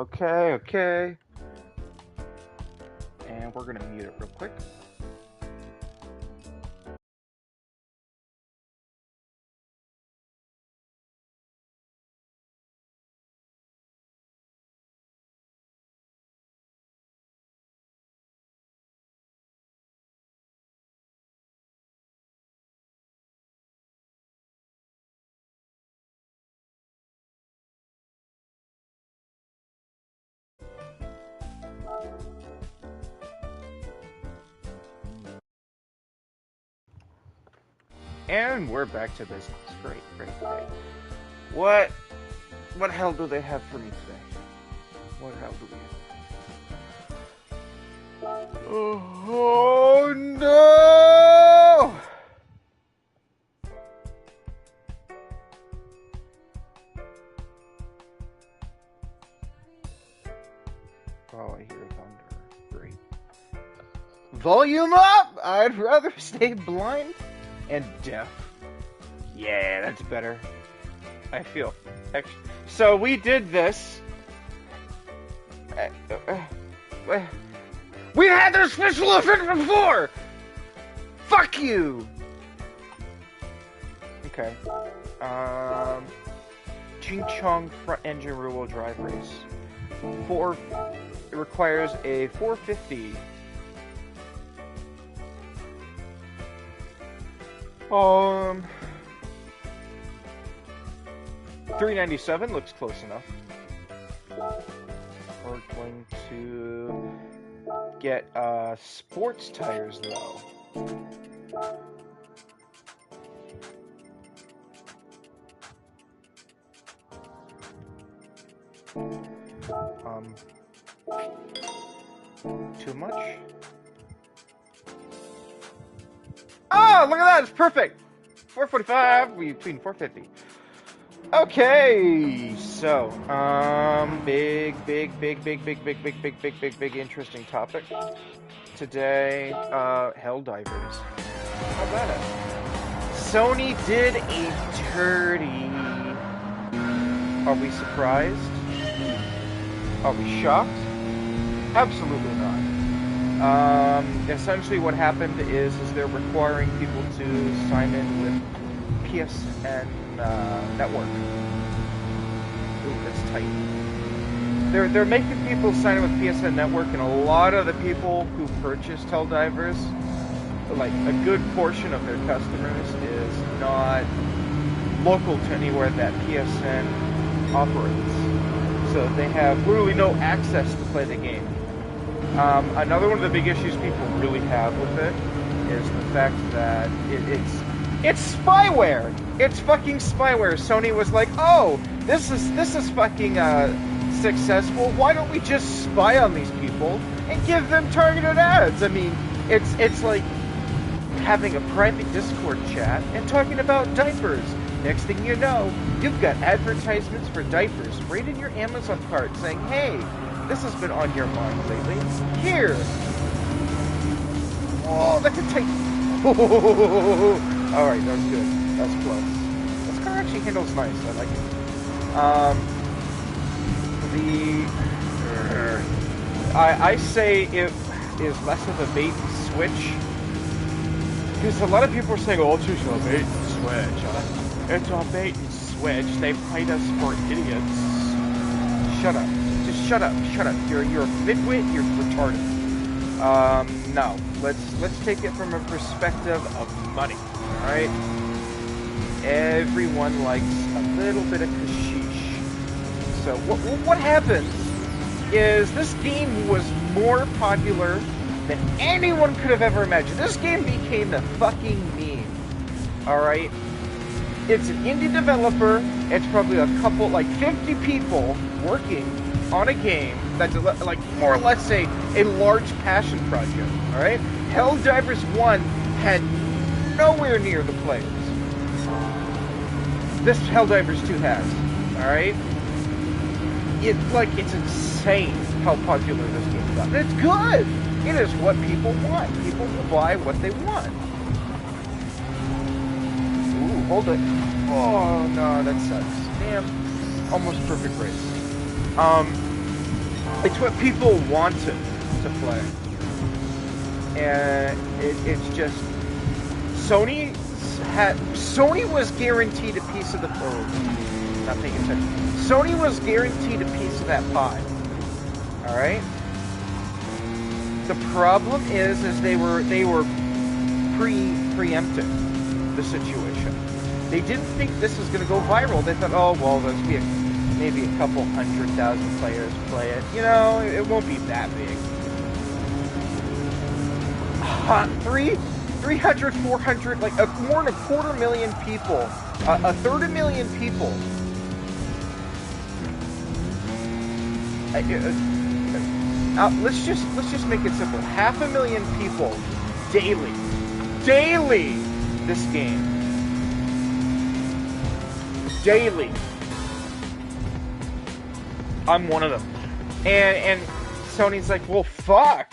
Okay, okay. And we're gonna mute it real quick. And we're back to business. Great, great, great. What hell do they have for me today? What hell do we have? Oh no! Oh, I hear thunder. Great. Volume up! I'd rather stay blind and deaf. Yeah, that's better. I feel extra. So we did this. We had this special event before! Fuck you! Okay. Ching Chong front engine rear wheel drive race. It requires a 450. 397 looks close enough. We're going to get sports tires though. Too much? Oh, look at that! It's perfect! 445 between 450. Okay, so, big interesting topic today. Helldivers. How about it? Sony did a dirty. Are we surprised? Are we shocked? Absolutely not. Essentially what happened is they're requiring people to sign in with PSN network. Ooh, that's tight. They're making people sign in with PSN network, and a lot of the people who purchased Helldivers, like a good portion of their customers, is not local to anywhere that PSN operates. So they have literally no access to play the game. Another one of the big issues people really have with it is the fact that it's spyware. It's fucking spyware. Sony was like, oh, this is fucking successful. Why don't we just spy on these people and give them targeted ads? I mean, it's like having a private Discord chat and talking about diapers. Next thing you know, you've got advertisements for diapers right in your Amazon cart saying, hey, this has been on your mind lately. Here. Oh, that's a tight. All right, that's good. That's close. This car actually handles nice. I like it. I say it is less of a bait and switch, because a lot of people are saying, "Oh, it's just a bait and switch." It's a bait and switch. They played us for idiots. Shut up. Just shut up. Shut up. You're a midwit. You're retarded. No. Let's take it from a perspective of money. All right. Everyone likes a little bit of kashish. So what happened is this game was more popular than anyone could have ever imagined. This game became the fucking meme. All right. It's an indie developer. It's probably a couple, like 50 people working on a game that's like more or less a large passion project. All right. Helldivers 1 had nowhere near the players this Helldivers 2 has. All right. It's insane how popular this game got. It's good. It is what people want. People will buy what they want. Ooh, hold it. Oh no, that sucks. Damn. Almost perfect race. It's what people wanted to play. And it's just Sony was guaranteed a piece of the not paying attention. Sony was guaranteed a piece of that pie. All right. The problem is they were preempting the situation. They didn't think this was going to go viral. They thought, oh well, there's be maybe a couple 100,000 players play it. You know, it won't be that big. 300, 400, like more than 250,000 people, a third of a million people. Let's just make it simple. 500,000 people daily, this game, daily. I'm one of them, and Sony's like, well, fuck.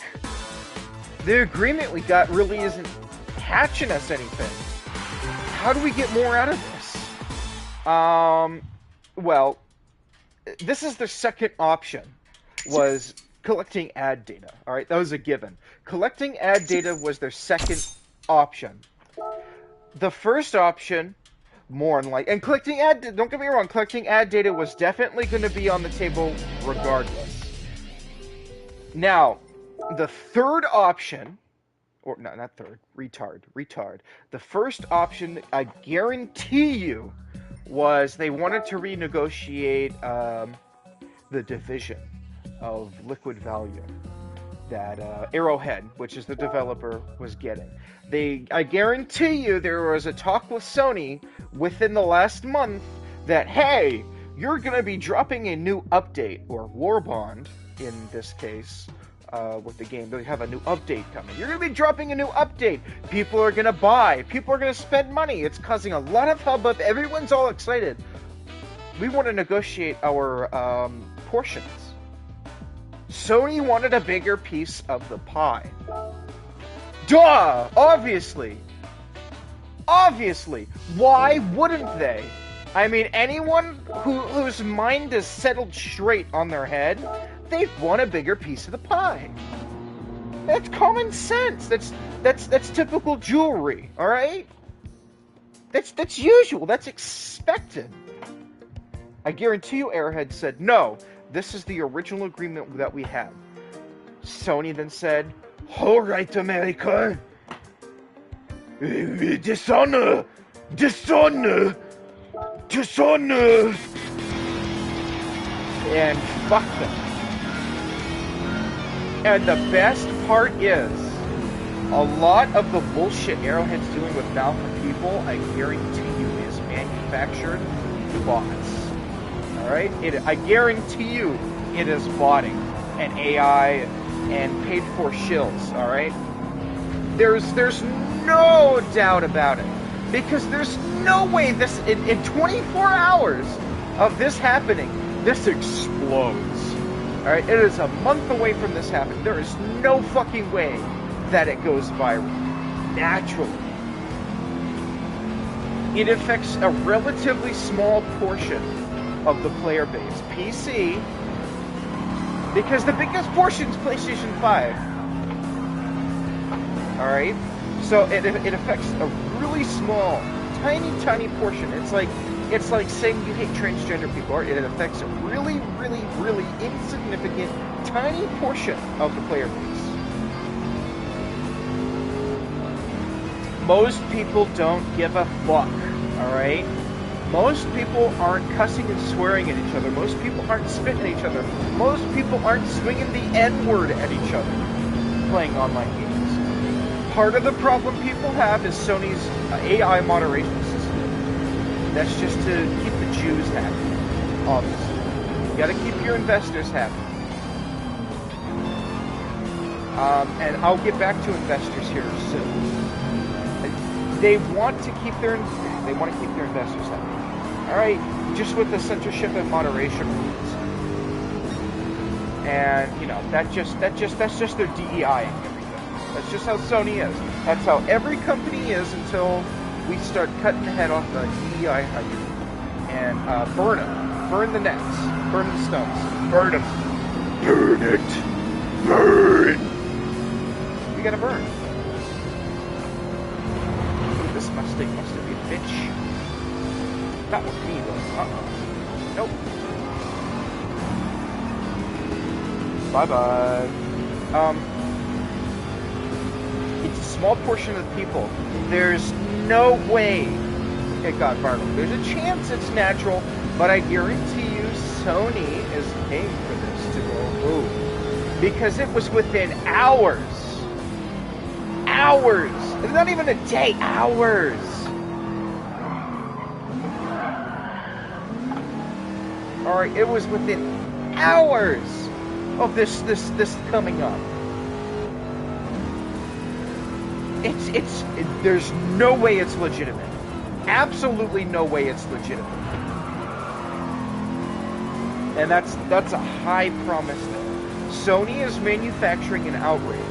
The agreement we got really isn't hatching us anything. How do we get more out of this? Well, this is their second option, was collecting ad data. All right, that was a given. Collecting ad data was their second option. The first option, more than like, and collecting ad, don't get me wrong, collecting ad data was definitely going to be on the table regardless. Now, the third option, or no, not third, retard. The first option, I guarantee you, was they wanted to renegotiate the division of liquid value that Arrowhead, which is the developer, was getting. I guarantee you there was a talk with Sony within the last month that, hey, you're going to be dropping a new update, or War Bond in this case, with the game. They have a new update coming. You're going to be dropping a new update. People are going to buy. People are going to spend money. It's causing a lot of hubbub. Everyone's all excited. We want to negotiate our portions. Sony wanted a bigger piece of the pie. Duh! Obviously. Why wouldn't they? I mean, anyone whose mind is settled straight on their head, they want a bigger piece of the pie. That's common sense. That's typical jewelry, all right? That's usual. That's expected. I guarantee you Airhead said, no, this is the original agreement that we have. Sony then said, all right, America. Dishonor. And fuck them. And the best part is, a lot of the bullshit Arrowhead's doing with now for people, I guarantee you, is manufactured bots. Alright? I guarantee you it is botting and AI and paid for shills, alright? There's no doubt about it. Because there's no way this, in 24 hours of this happening, this explodes. Alright, it is a month away from this happening. There is no fucking way that it goes viral. Naturally. It affects a relatively small portion of the player base. PC, because the biggest portion is PlayStation 5. Alright? So it affects a really small, tiny portion. It's like saying you hate transgender people. Or it affects a really insignificant, tiny portion of the player base. Most people don't give a fuck, alright? Most people aren't cussing and swearing at each other. Most people aren't spitting at each other. Most people aren't swinging the N-word at each other playing online games. Part of the problem people have is Sony's AI moderation system. That's just to keep the Jews happy, obviously. You gotta keep your investors happy. And I'll get back to investors here soon. They want to keep their investors happy. All right, just with the censorship and moderation rules, and you know that's just their DEI and everything. That's just how Sony is. That's how every company is until we start cutting the head off the DEI hydrant and burn them, burn the nets, burn the stumps, burn them. Burn it! Burn! We gotta burn. Ooh, this Mustang must be a bitch. Not with me, though. Nope. Bye-bye. It's a small portion of the people. There's no way it got viral. There's a chance it's natural, but I guarantee you Sony is paying for this to go boom. Because it was within hours. Hours! It's not even a day, hours! Alright, it was within hours of this coming up. There's no way it's legitimate. Absolutely no way it's legitimate. And that's a high promise there. Sony is manufacturing an outrage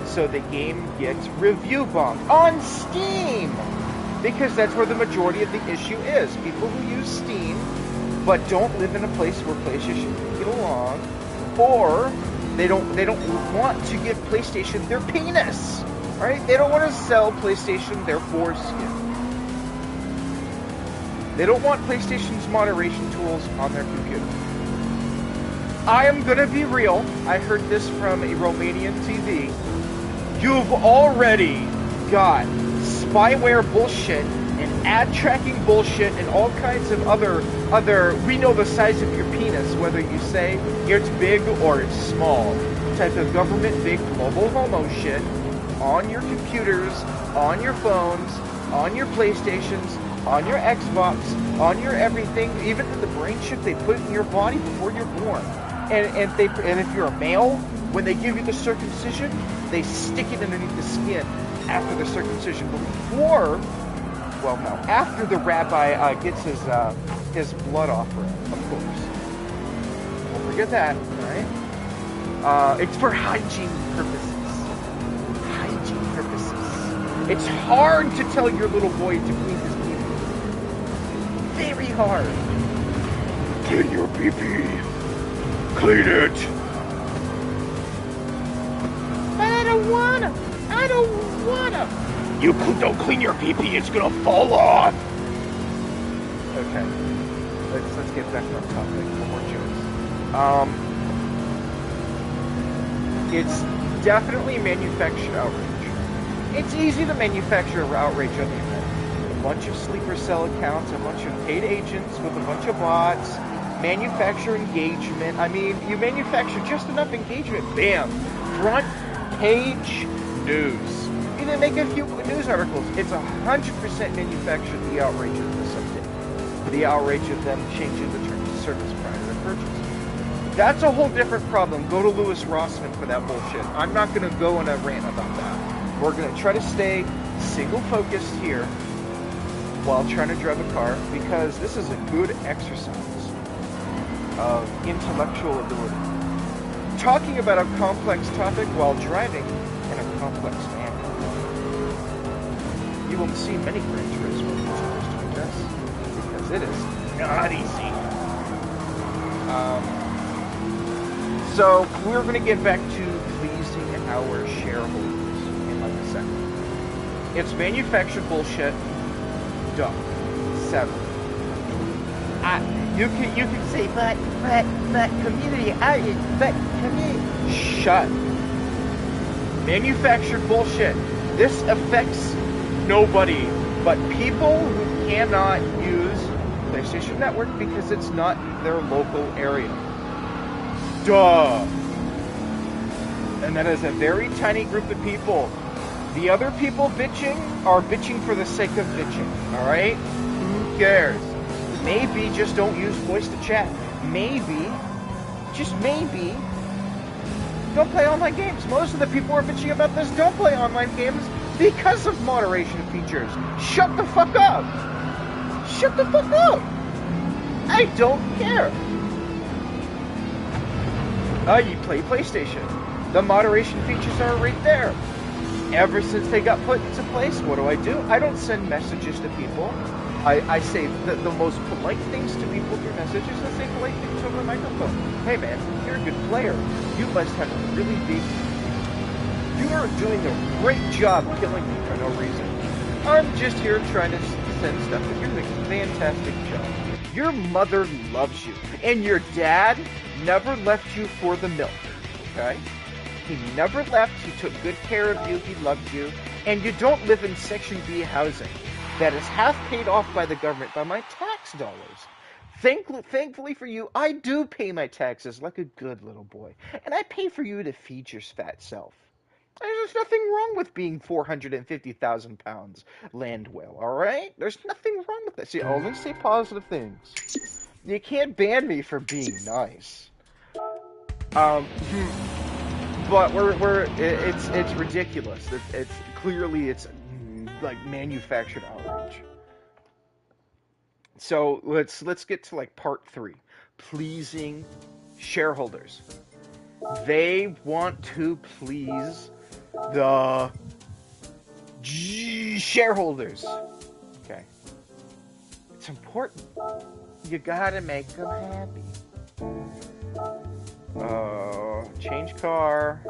so the game gets review bombed on Steam, because that's where the majority of the issue is. People who use Steam but don't live in a place where PlayStation can get along, or they don't want to give PlayStation their penis. Right? They don't want to sell PlayStation their foreskin. They don't want PlayStation's moderation tools on their computer. I am gonna be real. I heard this from a Romanian TV. You've already got spyware bullshit and ad tracking bullshit and all kinds of other we know the size of your penis, whether you say it's big or it's small, type of government big global homo shit on your computers, on your phones, on your PlayStations, on your Xbox, on your everything, even the brain chip they put in your body before you're born. And if you're a male, when they give you the circumcision, they stick it underneath the skin after the circumcision. But after the rabbi gets his blood offering, of course. Don't forget that, right? It's for hygiene purposes. Hygiene purposes. It's hard to tell your little boy to clean his pee-pee. Very hard. Clean your pee-pee. Clean it! But I don't wanna! You don't clean your pee-pee, it's gonna fall off! Okay. Let's get back on topic. No more jokes. It's definitely manufactured outrage. It's easy to manufacture outrage on the internet. A bunch of sleeper cell accounts, a bunch of paid agents with a bunch of bots, manufacture engagement. I mean, you manufacture just enough engagement, bam, front page news. You then make a few news articles. It's 100% manufactured the outrage of this update. The outrage of them changing the terms of service prior to their purchase. That's a whole different problem. Go to Louis Rossman for that bullshit. I'm not going to go on a rant about that. We're going to try to stay single focused here while trying to drive a car, because this is a good exercise of intellectual ability. Talking about a complex topic while driving in a complex manner. You will see many Gran Turismo YouTubers doing this, because it is not easy. So we're going to get back to pleasing our shareholders in like a second. It's manufactured bullshit. Duh. 7. You can say, but community, but community. Shut. Manufactured bullshit. This affects nobody but people who cannot use PlayStation Network because it's not their local area. Duh. And that is a very tiny group of people. The other people bitching are bitching for the sake of bitching, alright? Who cares? Maybe just don't use voice to chat. Maybe, just maybe, don't play online games. Most of the people who are bitching about this don't play online games because of moderation features. Shut the fuck up! Shut the fuck up! I don't care. You play PlayStation. The moderation features are right there. Ever since they got put into place, what do? I don't send messages to people. I say the most polite things to people through messages. I say polite things over the microphone. Hey man, you're a good player. You must have a really big... You are doing a great job killing me for no reason. I'm just here trying to send stuff, but you're doing a fantastic job. Your mother loves you, and your dad never left you for the milk, okay? He never left, he took good care of you, he loved you, and you don't live in Section B housing that is half paid off by the government by my tax dollars. Thankfully for you, I do pay my taxes like a good little boy, and I pay for you to feed your fat self. There's nothing wrong with being 450,000 pounds land whale, alright? There's nothing wrong with that. See, I only say positive things. You can't ban me for being nice. But it's ridiculous. It's clearly like manufactured outrage. So let's get to like part 3. Pleasing shareholders. They want to please the shareholders. Okay. It's important. You gotta make them happy. Change car.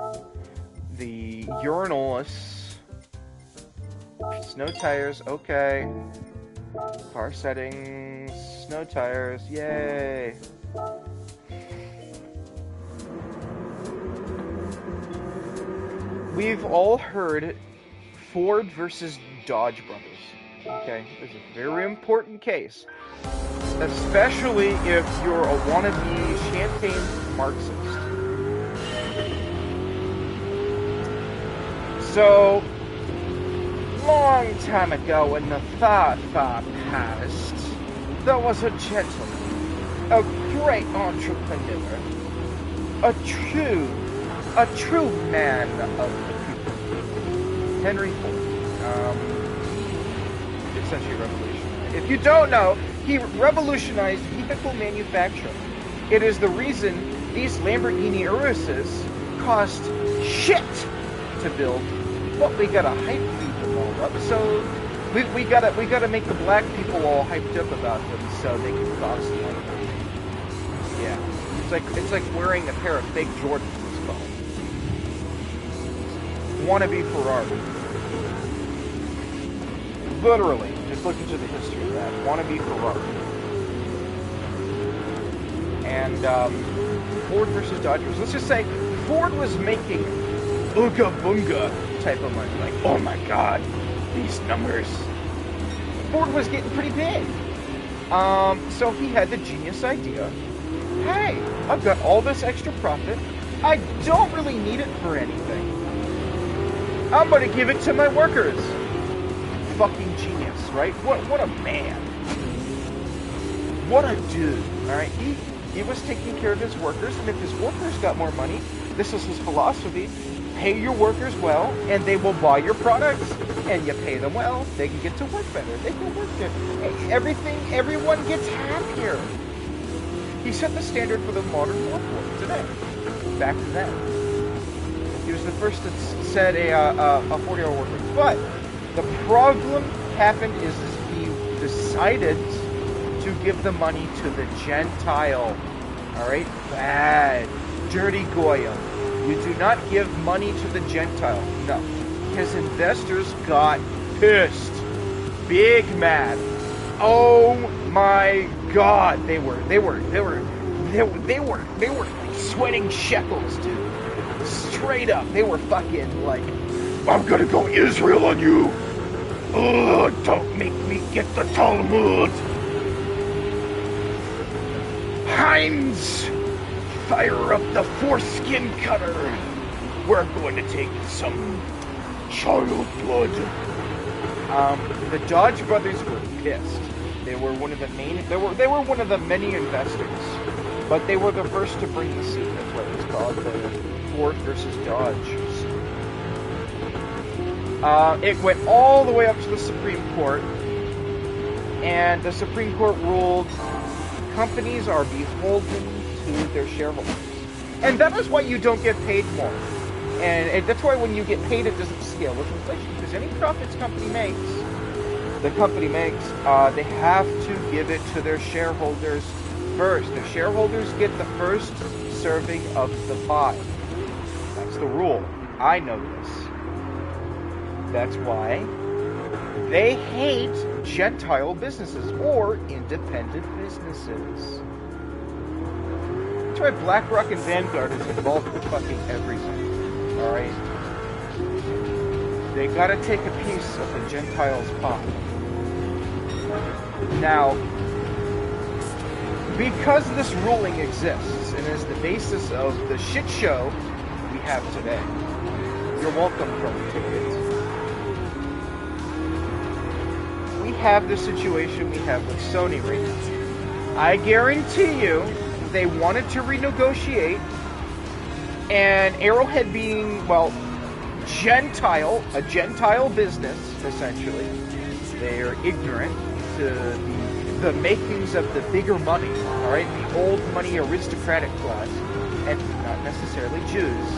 The urinals. Snow tires. Okay. Car settings. Snow tires. Yay. We've all heard Ford versus Dodge brothers. Okay, it's a very important case, especially if you're a wannabe champagne Marxist. So, long time ago in the far, far past, there was a gentleman, a great entrepreneur, a true man of the people. Henry Ford. Essentially revolutionized. If you don't know, he revolutionized vehicle manufacturing. It is the reason these Lamborghini Uruses cost shit to build. But we gotta hype them all up, so we gotta make the black people all hyped up about them so they can cost money. Yeah. It's like wearing a pair of fake Jordans. Wannabe Ferrari. Literally, just look into the history of that. Wannabe Ferrari. And Ford versus Dodgers. Let's just say Ford was making ooga boonga type of money. Like, oh my god, these numbers. Ford was getting pretty big. So he had the genius idea. Hey, I've got all this extra profit. I don't really need it for anything. I'm gonna give it to my workers. Fucking genius, right? What a man. What a dude. Alright, he was taking care of his workers, and if his workers got more money, this is his philosophy. Pay your workers well, and they will buy your products. And you pay them well, they can get to work better. They can work there. Everyone gets happier. He set the standard for the modern workforce today. Back to that. He was the first that said a 40-hour work week. But the problem happened is he decided to give the money to the Gentile. Alright? Bad. Dirty Goyim. You do not give money to the Gentile. No. His investors got pissed. Big mad. Oh my god. They were sweating shekels, dude. Straight up, they were fucking like, I'm gonna go Israel on you. Ugh, don't make me get the Talmud. Heinz, fire up the foreskin cutter. We're going to take some child blood. The Dodge brothers were pissed. They were one of the main. They were one of the many investors, but they were the first to bring the suit. That's what it was called, the Ford versus Dodge. It went all the way up to the Supreme Court, and the Supreme Court ruled companies are beholden to their shareholders, and that is why you don't get paid more. And that's why when you get paid, it doesn't scale with inflation, because any profits company makes, the company makes, they have to give it to their shareholders first. The shareholders get the first serving of the pie. That's the rule. I know this. That's why they hate Gentile businesses or independent businesses. That's why BlackRock and Vanguard is involved with fucking everything. Alright? They gotta take a piece of the Gentiles' pie. Now, because this ruling exists and is the basis of the shit show we have today, you're welcome, Chrome Tickets. We have the situation we have with Sony right now. I guarantee you, they wanted to renegotiate, and Arrowhead being, well, a Gentile business, essentially. They are ignorant to the makings of the bigger money, alright? The old money aristocratic class, and not necessarily Jews.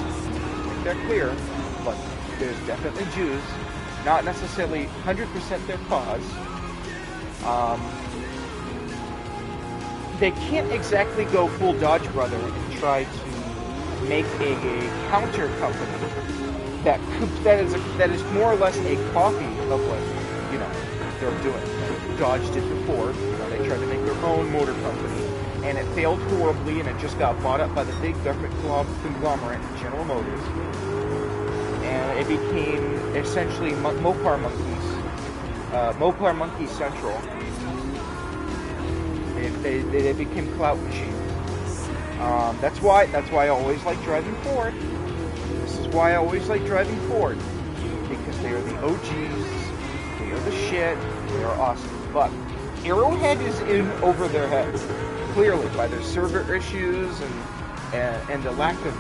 Make that clear, but there's definitely Jews. Not necessarily 100% their cause. They can't exactly go full Dodge Brother and try to make a counter company that is more or less a copy of what they're doing. Like Dodge did before. They tried to make their own motor company, and it failed horribly, and it just got bought up by the big government conglomerate, General Motors, and it became essentially Mopar Monkey Central. They became clout machines. That's why I always like driving Ford. This is why I always like driving Ford, because they are the OGs. They are the shit. They are awesome. But Arrowhead is in over their heads, clearly, by their server issues and the lack of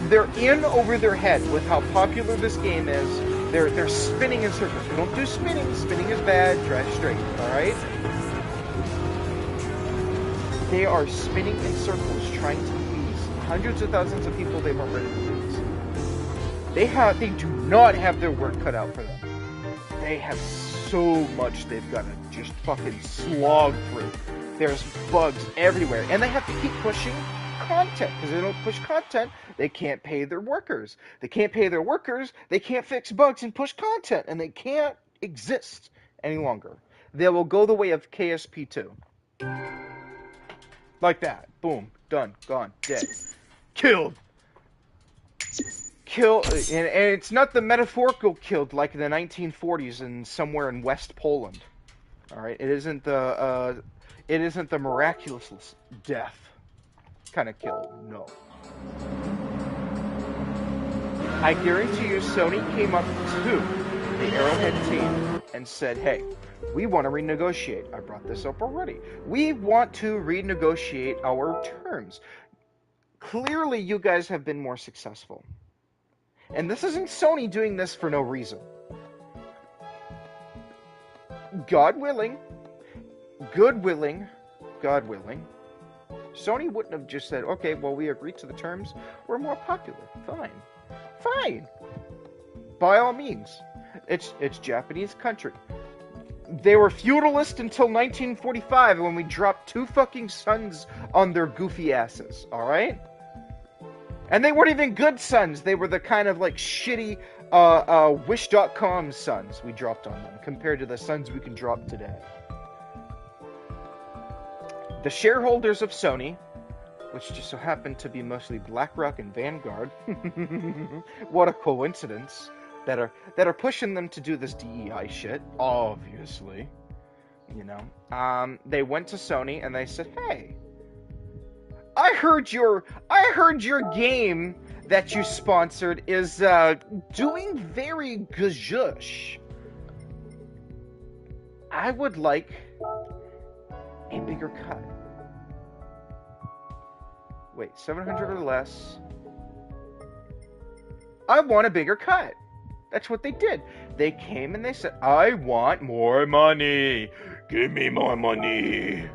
they're in over their head with how popular this game is. They're spinning in circles. We don't do spinning. Spinning is bad. Drive straight. All right. They are spinning in circles, trying to please hundreds of thousands of people they want ready to please. They do not have their work cut out for them. They have so much they've got to just fucking slog through. There's bugs everywhere, and they have to keep pushing content, because they don't push content, they can't pay their workers. They can't pay their workers, they can't fix bugs and push content, and they can't exist any longer. They will go the way of KSP2. Like that. Boom. Done. Gone. Dead. Killed. And it's not the metaphorical killed like in the 1940s and somewhere in West Poland. Alright? It isn't the miraculous death kind of kill. No. I guarantee you Sony came up to the Arrowhead team and said, hey, we want to renegotiate. I brought this up already. We want to renegotiate our terms. Clearly, you guys have been more successful. And this isn't Sony doing this for no reason. God willing, Sony wouldn't have just said, okay, well, we agreed to the terms. We're more popular. Fine. By all means. It's Japanese country. They were feudalist until 1945 when we dropped 2 fucking suns on their goofy asses, alright? And they weren't even good suns. They were the kind of like shitty Wish.com suns we dropped on them compared to the suns we can drop today. The shareholders of Sony, which just so happened to be mostly BlackRock and Vanguard, what a coincidence, that are pushing them to do this DEI shit, obviously, they went to Sony and they said, hey, I heard your game that you sponsored is doing very gajush. I would like a bigger cut. Wait, 700 or less. I want a bigger cut. That's what they did. They came and they said, I want more money. Give me more money.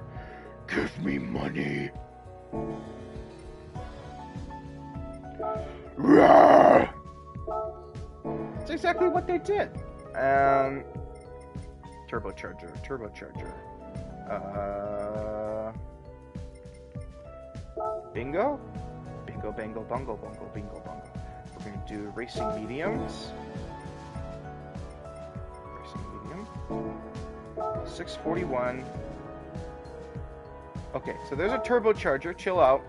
Give me money. That's exactly what they did. turbocharger. Bingo? Bingo, bango, bungo, bungo, bingo, bungo. We're going to do racing mediums. Racing medium. 641. Okay, so there's a turbocharger. Chill out.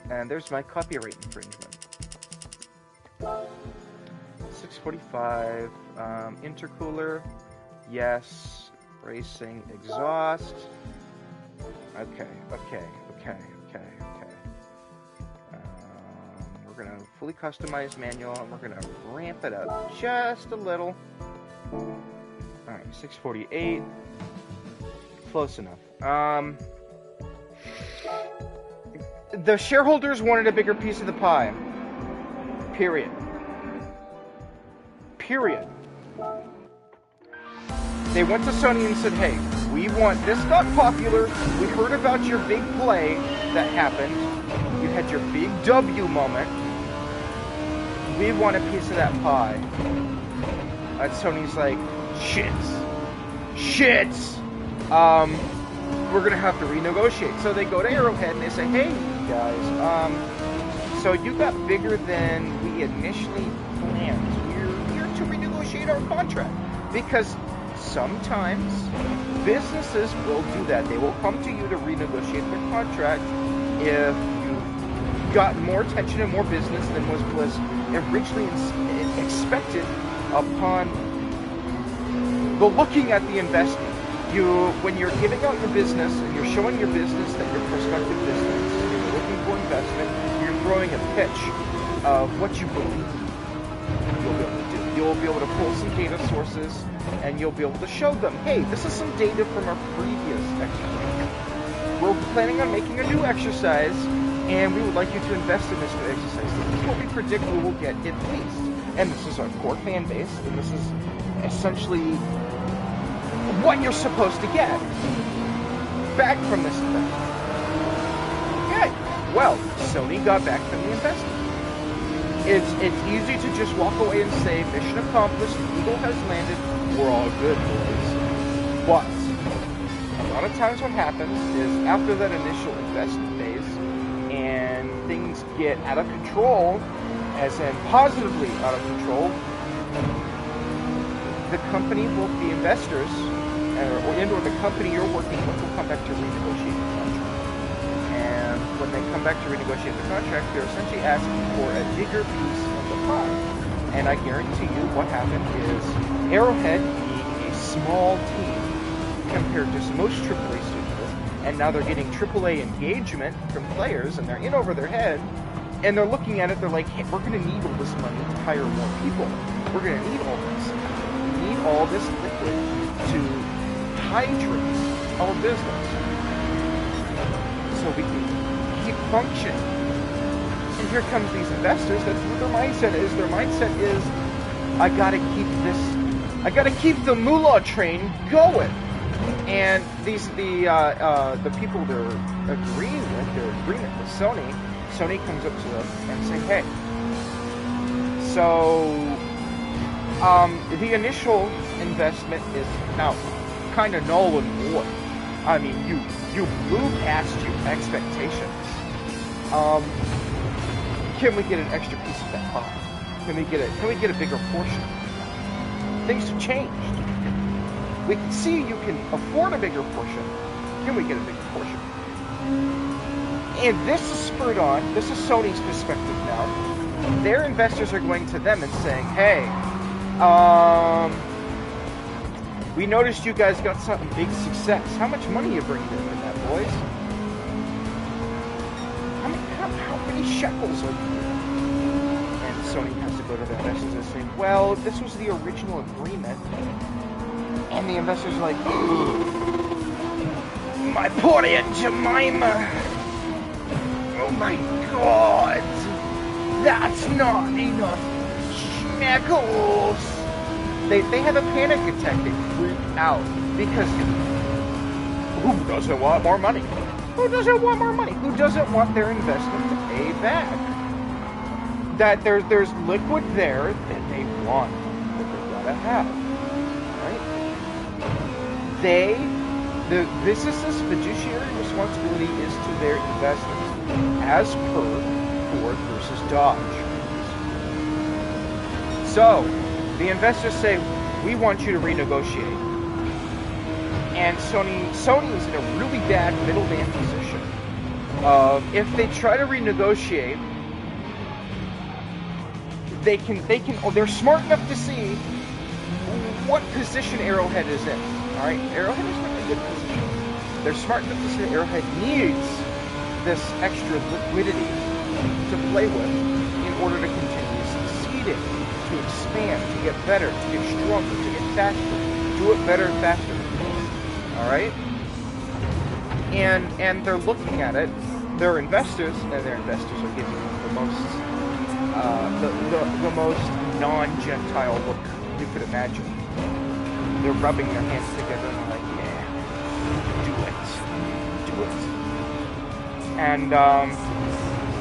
And there's my copyright infringement. 645, intercooler, yes, racing exhaust. Okay. We're gonna fully customize manual, and we're gonna ramp it up just a little. Alright, 648. Close enough. The shareholders wanted a bigger piece of the pie. Period. They went to Sony and said, hey, we want, this got popular, we heard about your big play that happened, you had your big W moment, we want a piece of that pie. And Sony's like, shits, we're gonna have to renegotiate. So they go to Arrowhead and they say, hey guys, so you got bigger than we initially planned. We're here to renegotiate our contract. Because sometimes businesses will do that. They will come to you to renegotiate their contract if you've gotten more attention and more business than was originally expected upon the looking at the investment. When you're giving out your business and you're showing your business that you're prospective business, and you're looking for investment, you're throwing a pitch of what you believe you'll be able to do. You'll be able to pull some data sources and you'll be able to show them, hey, this is some data from our previous exercise. We're planning on making a new exercise and we would like you to invest in this new exercise. This is what we predict we will get at least. And this is our core fan base, and this is essentially what you're supposed to get back from this investment. Okay, well, Sony got back from the investment. It's easy to just walk away and say, mission accomplished, the eagle has landed, we're all good, boys. But a lot of times what happens is after that initial investment phase and things get out of control, as in positively out of control, the company will, the investors, or the company you're working with will come back to renegotiate the contract. And when they come back to renegotiate the contract, they're essentially asking for a bigger piece of the pie. And I guarantee you what happened is Arrowhead being a small team compared to most AAA studios, and now they're getting AAA engagement from players, and they're in over their head, and they're looking at it, they're like, hey, we're going to need all this money to hire more people. We're going to need all this. We need all this liquid to hydrate our business so we can keep functioning. And here comes these investors. That's what their mindset is. Their mindset is, I gotta keep the moolah train going. And the people they're agreeing with, their agreement with Sony comes up to them and say, hey, so the initial investment is now kind of null and void. I mean, you blew past your expectations. Can we get an extra piece of that pie? Can we get a bigger portion? Things have changed. We can see you can afford a bigger portion. Can we get a bigger portion? And this is spurred on. This is Sony's perspective now. Their investors are going to them and saying, hey, we noticed you guys got something big success. How much money you bringing in from that, boys? How many shekels are you doing? And Sony has to go to their investors and say, well, this was the original agreement. And the investors are like, my poor Aunt Jemima. Oh my God. That's not enough shekels. They have a panic attack. They freak out because who doesn't want more money? Who doesn't want more money? Who doesn't want their investment to pay back? That there's liquid there that they want, that they gotta have, right? This fiduciary responsibility is to their investments, as per Ford versus Dodge. So, the investors say, we want you to renegotiate. And Sony's in a really bad middleman position of, if they try to renegotiate, they're smart enough to see what position Arrowhead is in. Alright, Arrowhead is in a good position. They're smart enough to see that Arrowhead needs this extra liquidity to play with in order to continue succeeding, to expand, to get better, to get stronger, to get faster, do it better and faster. Alright? And they're looking at it, their investors are giving them the most non-Gentile look you could imagine. They're rubbing their hands together and they're like, yeah, do it. And,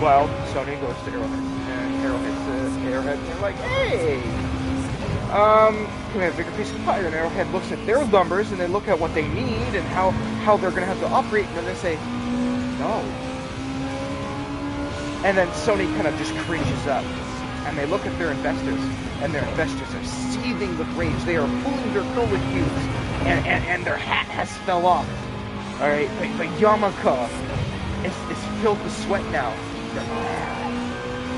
well, Sony goes to Arrowhead, and Arrowhead says, and they're like, hey, can we have a bigger piece of pie? And Arrowhead looks at their numbers, and they look at what they need, and how they're going to have to operate, and then they say, no. And then Sony kind of just cringes up, and they look at their investors, and their investors are seething with rage. They are pulling their curlicues, and their hat has fell off. All right, but Yamaka is filled with sweat now.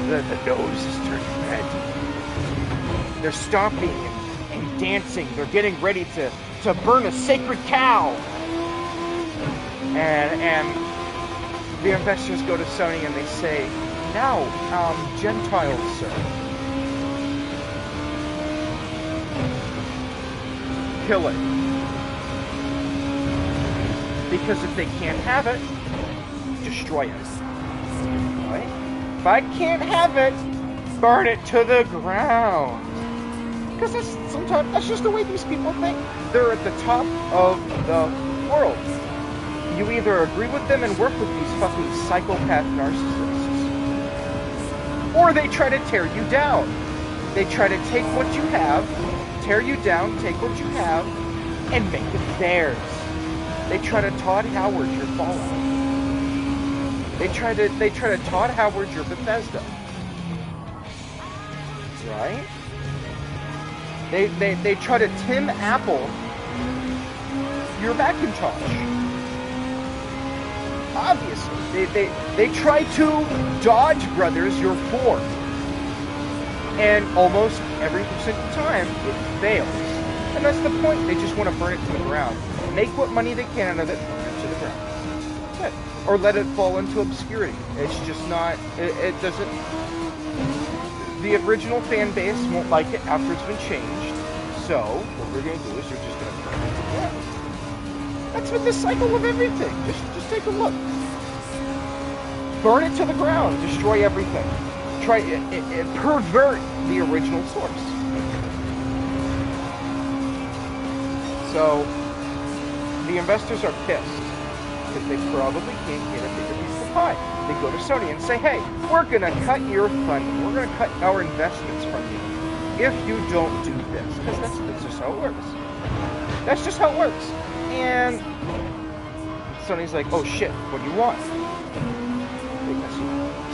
The nose is turning red. They're stomping and dancing. They're getting ready to burn a sacred cow. And the investors go to Sony and they say, now, Gentiles, sir. Kill it. Because if they can't have it, destroy it. Right? If I can't have it, burn it to the ground. Because that's just the way these people think. They're at the top of the world. You either agree with them and work with these fucking psychopath narcissists, or they try to tear you down. They try to take what you have, tear you down, take what you have, and make it theirs. They try to Todd Howard your Fallout. They try to Todd Howard your Bethesda. Right? They try to Tim Apple your Macintosh. Obviously. They try to Dodge Brothers your Ford. And almost every single time it fails. And that's the point. They just want to burn it to the ground. Make what money they can out of it, burn it to the ground. That's it. Or let it fall into obscurity. It's just not, it doesn't, the original fan base won't like it after it's been changed. So, what we're going to do is we're just going to burn it to the ground. That's been the cycle of everything. Just take a look. Burn it to the ground. Destroy everything. Try it pervert the original source. So, the investors are pissed because they probably can't get a bigger piece of pie. They go to Sony and say, hey, we're going to cut your funding. We're going to cut our investments from you if you don't do this. Because that's just how it works. That's just how it works. And Sony's like, oh shit, what do you want?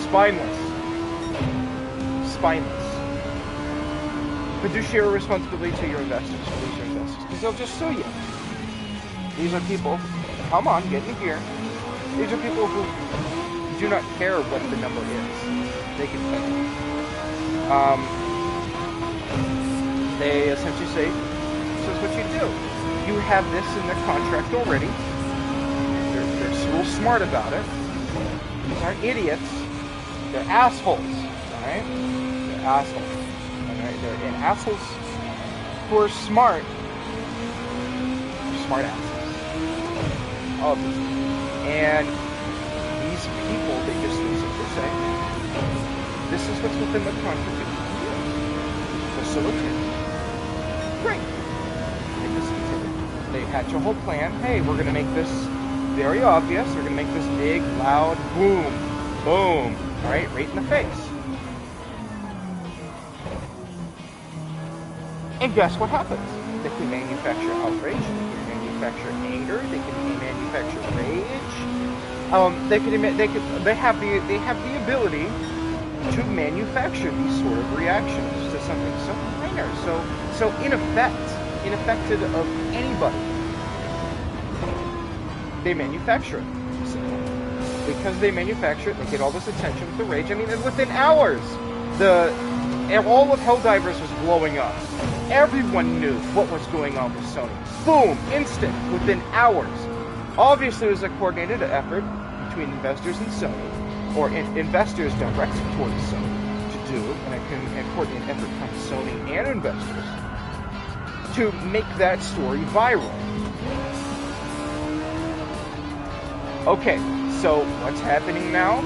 Spineless. Fiduciary responsibility to your investors. Because they'll just sue you. These are people, come on, get in here. These are people who do not care what the number is. They can pay. They essentially say, this is what you do. You have this in the contract already. They're real smart about it. These aren't idiots. They're assholes. Alright? They're assholes. Alright? They're assholes who are smart. Smart assholes. Obviously. And these people, they just simply say, this is what's within the contract. Facilitate. Great. They hatch a whole plan. Hey, we're going to make this very obvious. They're going to make this big, loud boom, boom, right in the face. And guess what happens? They can manufacture outrage, they can manufacture anger, they can manufacture rage. They have the ability to manufacture these sort of reactions to something so minor, so unaffected of anybody. They manufacture it. So, because they manufacture it, they get all this attention with the rage. I mean, and within hours, all of Helldivers was blowing up. Everyone knew what was going on with Sony. Boom! Instant! Within hours. Obviously, it was a coordinated effort between investors and Sony, or investors directed towards Sony to do, and a coordinated effort from Sony and investors to make that story viral. Okay, so what's happening now?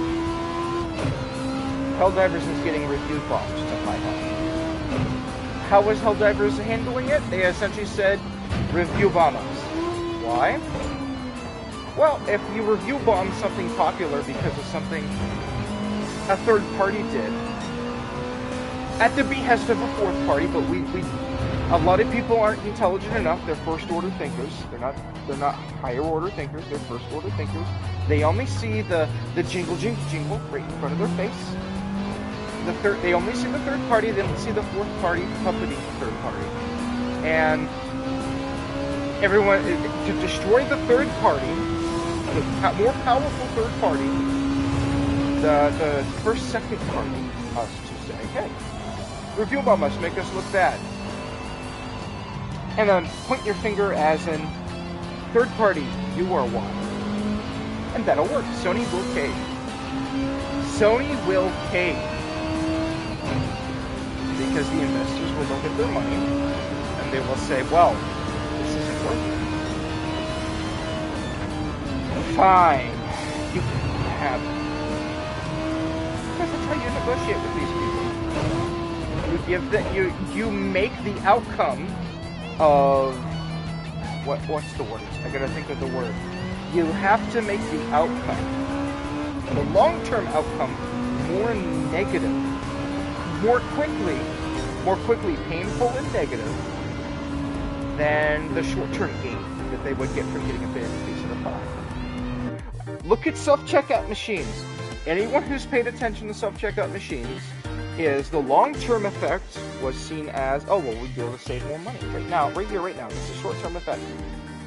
Helldivers is getting review bombs to my home. How was Helldivers handling it? They essentially said, review bomb us. Why? Well, if you review bomb something popular because of something a third party did, at the behest of a fourth party, but a lot of people aren't intelligent enough. They're first order thinkers. They're not higher order thinkers. They're first order thinkers. They only see the jingle right in front of their face. They only see the third party. They don't see the fourth party puppeting the third party. And everyone, to destroy the third party, the more powerful third party, the first second party, us to say, hey, review bomb us, make us look bad. And then point your finger as in, third party, you are one. And that'll work. Sony will cave. Sony will cave. Because the investors will look at their money, and they will say, well, this isn't working. Fine. You can have it. Because that's how you negotiate with these people. You give that you make the outcome of what's the word? I gotta think of the word. You have to make the outcome, the long-term outcome, more negative, more quickly painful and negative than the short-term gain that they would get from getting a big piece of the pie. Look at self-checkout machines. Anyone who's paid attention to self-checkout machines is the long-term effect was seen as, oh, well, we'd be able to save more money. Right now, this is a short-term effect.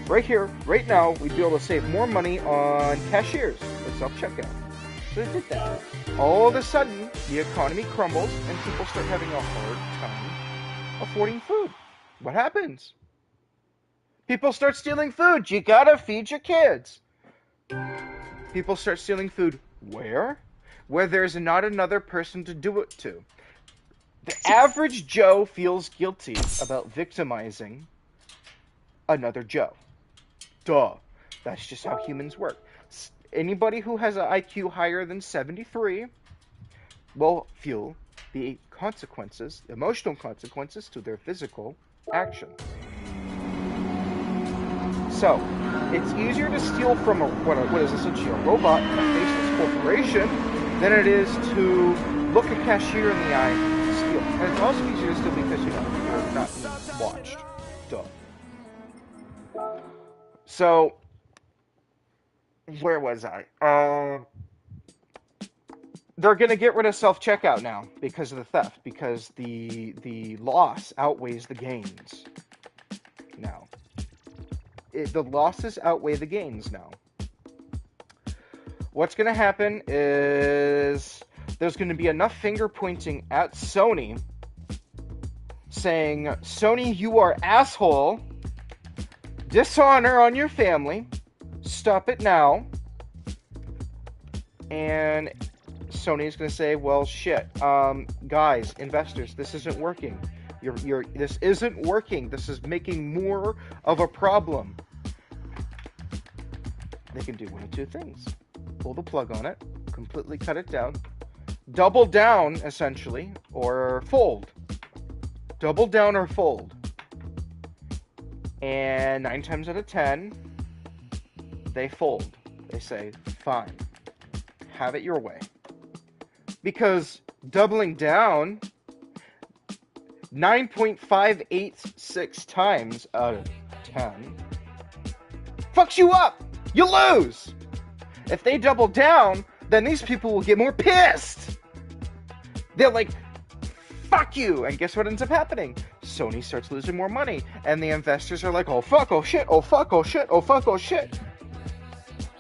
Right here, right now, we'd be able to save more money on cashiers with self-checkout. So they did that. All of a sudden, the economy crumbles and people start having a hard time affording food. What happens? People start stealing food. You gotta feed your kids. People start stealing food. Where? Where there's not another person to do it to. The average Joe feels guilty about victimizing another Joe. Duh. That's just how humans work. Anybody who has an IQ higher than 73 will feel the consequences, emotional consequences to their physical action. So, it's easier to steal from what is essentially a robot in a faceless corporation than it is to look a cashier in the eye and steal. And it's also easier to steal because, you're not being watched. Duh. So, where was I? They're going to get rid of self-checkout now because of the theft, because the loss outweighs the gains now. The losses outweigh the gains now. What's going to happen is there's going to be enough finger pointing at Sony saying, Sony, you are asshole, dishonor on your family, stop it now. And Sony's going to say, well, shit, guys, investors, this isn't working. This isn't working. This is making more of a problem. They can do one of two things. Pull the plug on it, completely cut it down, double down, essentially, or fold. Double down or fold. And 9 times out of 10, They fold. They say, fine, have it your way. Because doubling down 9.586 times out of 10 fucks you up. You lose. If they double down, then these people will get more pissed. They're like, fuck you. And guess what ends up happening? Sony starts losing more money. And the investors are like, oh fuck, oh shit, oh fuck, oh shit, oh fuck, oh shit.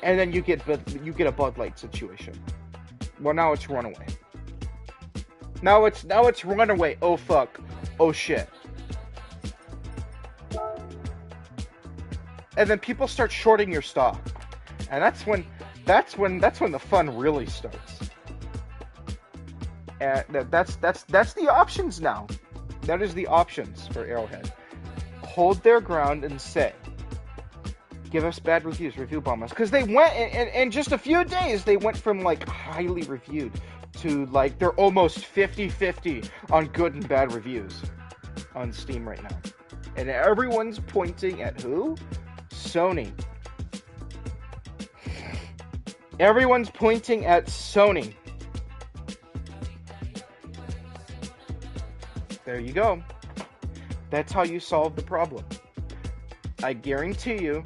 And then you get a Bud Light situation. Well, now it's runaway. Now it's runaway. Oh fuck. Oh shit. And then people start shorting your stock. And that's when the fun really starts. And that's the options now. That is the options for Arrowhead. Hold their ground and say, give us bad reviews, review bomb us. Because they went, in just a few days, they went from like highly reviewed to like they're almost 50-50 on good and bad reviews on Steam right now. And everyone's pointing at who? Sony. Everyone's pointing at Sony. There you go. That's how you solve the problem. I guarantee you,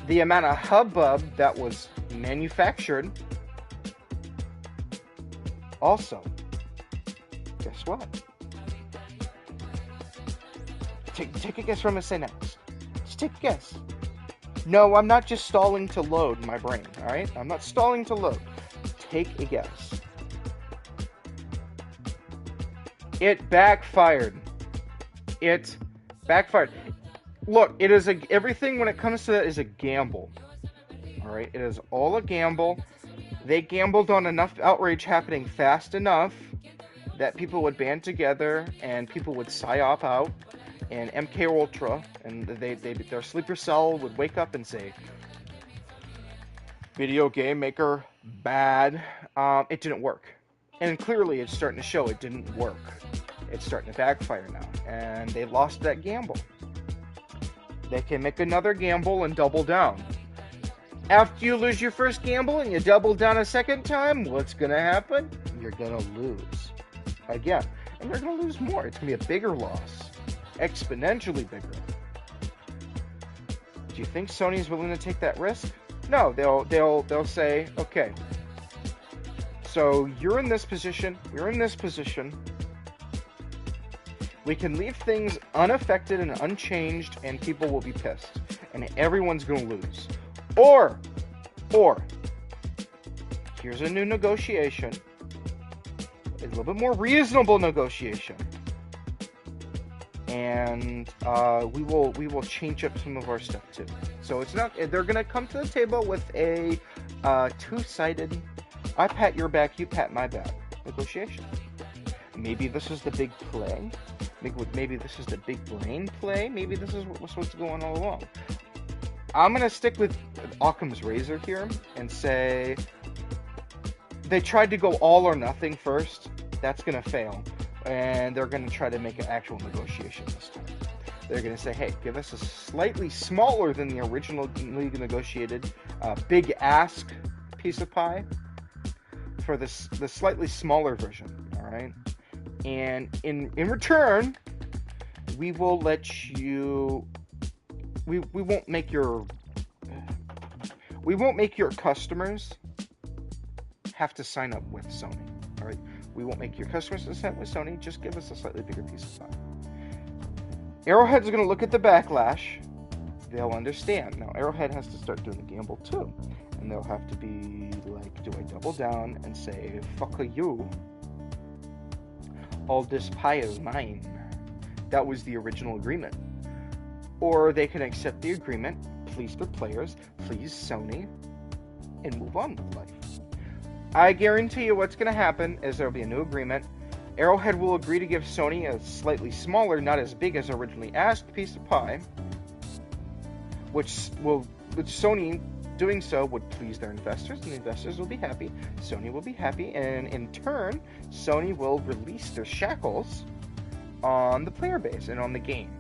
the amount of hubbub that was manufactured. Also, guess what? Take a guess from a next. Just take a guess. No, I'm not just stalling to load my brain, alright? I'm not stalling to load. Take a guess. It backfired. It backfired. Look, it is everything when it comes to that is a gamble. Alright? It is all a gamble. They gambled on enough outrage happening fast enough that people would band together and people would psyop out, and MK Ultra and their sleeper cell would wake up and say, video game maker bad. It didn't work, and clearly it's starting to show it didn't work. It's starting to backfire now, and they lost that gamble. They can make another gamble and double down. After you lose your first gamble and you double down a second time, what's going to happen? You're going to lose again. And you're going to lose more. It's going to be a bigger loss. Exponentially bigger. Do you think Sony's willing to take that risk? No, they'll say, okay, so you're in this position, we're in this position. We can leave things unaffected and unchanged, and people will be pissed. And everyone's going to lose. Or, here's a new negotiation. A little bit more reasonable negotiation. And we will change up some of our stuff too. So it's not, they're going to come to the table with a two-sided, I pat your back, you pat my back negotiation. Maybe this is the big play. Maybe this is the big brain play. Maybe this is what was supposed to go on all along. I'm going to stick with Occam's razor here and say they tried to go all or nothing first. That's going to fail. And they're going to try to make an actual negotiation this time. They're going to say, hey, give us a slightly smaller than the original league negotiated big ask piece of pie for the slightly smaller version, all right? And in return, we will let you... We won't make your customers have to sign up with Sony, all right? We won't make your customers sign up with Sony. Just give us a slightly bigger piece of pie. Arrowhead's going to look at the backlash. They'll understand. Now, Arrowhead has to start doing the gamble too, and they'll have to be like, do I double down and say, fuck you? All this pie is mine. That was the original agreement. Or they can accept the agreement, please the players, please Sony, and move on with life. I guarantee you what's going to happen is there will be a new agreement. Arrowhead will agree to give Sony a slightly smaller, not as big as originally asked, piece of pie, which Sony doing so would please their investors, and the investors will be happy. Sony will be happy, and in turn, Sony will release their shackles on the player base and on the game.